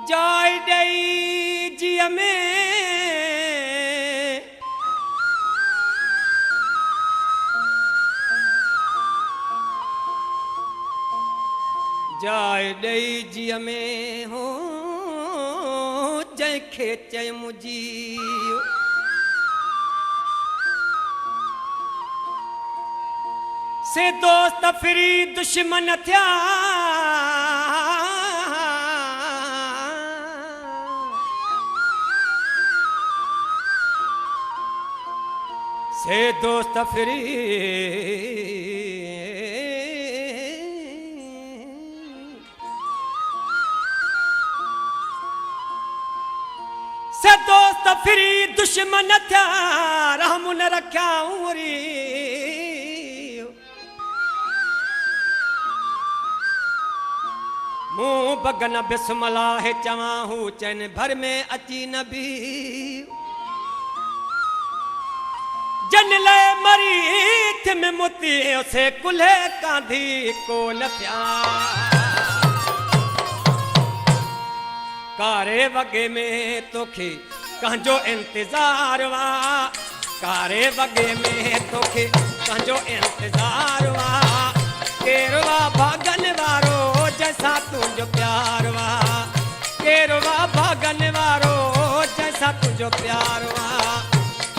जाय दई जिय में जाय दई जिय में हो जंहिंखे चय मुंहिंजी से दोस्त फिरी दुश्मन थिया से दोस्त फिरी से दोस्त फिरी दुश्मन थिया रहम न रखिया उरी मुंह बगन बिस्मला है चवा हूँ चैन भर में अची न भी जन ले मरी थ में मुती उसे कुल्हे कांधी को न थिया कारे वगे में तोखे कंहिंजो इंतजार वा कारे वगे में तोखे कंहिंजो इंतजार वा केरवा भागन वारो जैसा तुझो प्यार वा केरवा भागन वारो जैसा तुझो प्यार वा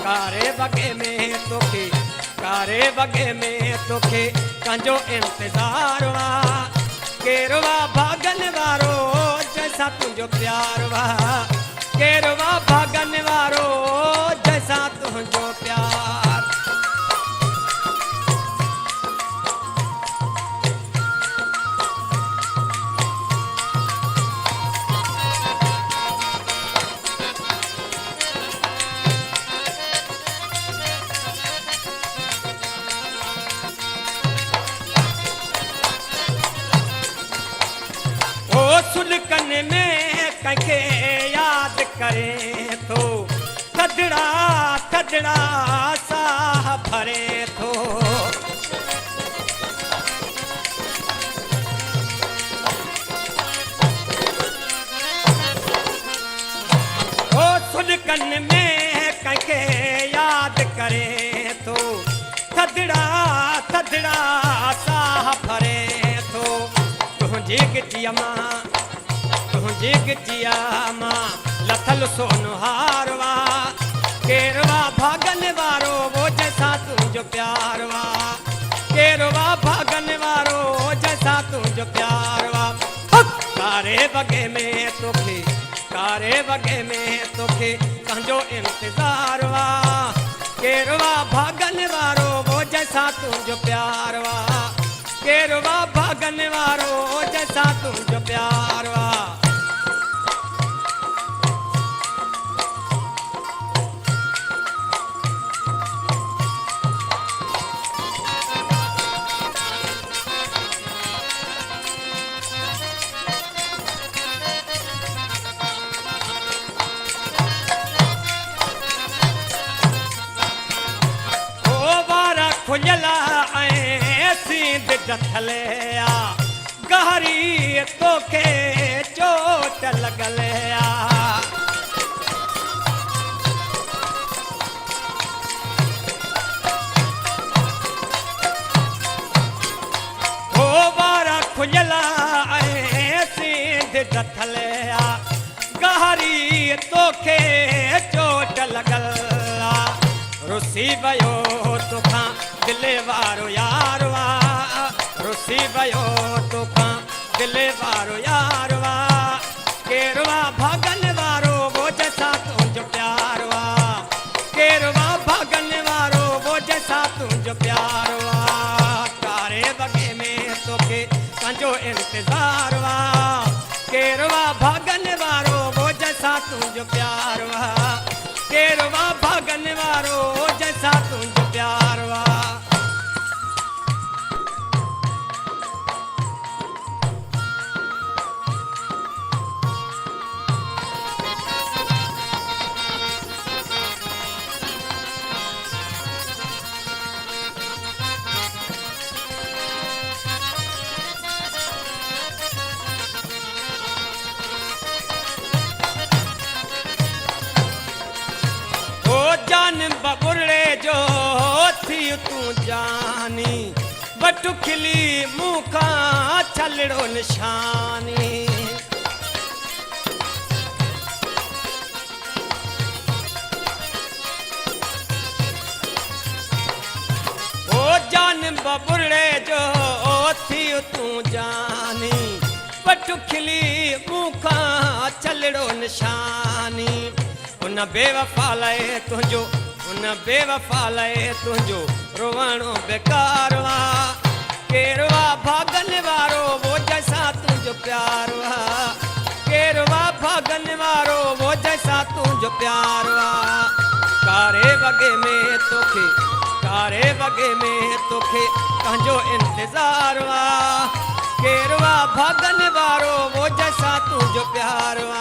कारे वगे में तोखे कारे वगे में तोखे कंहिंजो इंतजार वा केरवा भागन वारो जैसा तुझो प्यार वा केरवा भागन वारो जैसा तुझो प्यार सुलकन में कंखे याद करे तो थदड़ा थदड़ा साह भरे तो ओ सुलकन में कंखे याद करे तो थदड़ा थदड़ा साह भरे तो तुझे गिटिया मां तुझे गिटिया मां लथल सोनहारवा केरवा भागन वारो वो जैसा तुझो प्यारवा केरवा भागन वारो जैसा तुझो प्यारवा कारे वगे में तोखे कारे वगे में तोखे कंहिंजो इंतजारवा केरवा भागन वारो वो जैसा तुझो प्यारवा केरवा भागन वारो जैसा तुझो प्यारवा ओ बारा खुजला सीध जथलिया गहरी तोखे चोट लगलिया ओ बारा खुजला सीध जथलिया गहरी तोखे चोट लगला रुसी वयो तोखां दिले वारो यारवा रुसी वयो तोखां दिले वारो यारवा केरवा भागन वारो वो जैसा तुझो प्यारवा केरवा भागन वारो वो जैसा तुझो प्यारवा कारे वगे में तोखे कंहिंजो इंतजारवा केरवा भागन वारो वो जैसा तुझो प्यारवा केरवा भागन वारो जैसा तुझो प्यारवा जो थी तूं जानी बटु खिली मूंखा छलड़ो निशानी ओ जान बबुड़े जो थी तूं जानी बटु खिली मूंखा छलड़ो निशानी उन बेवफा लाए तुंहिंजो उन बेवफा लाए तुंहिंजो रोवणो बेकार वा केरवा भागन वारो वो जैसा तुंहिंजो प्यार वा केरवा भागन वारो वो जैसा तुंहिंजो प्यार वा कारे वगे में तोखे कंहिंजो इंतज़ार वा केरवा भागन वारो वो जैसा तुंहिंजो प्यार वा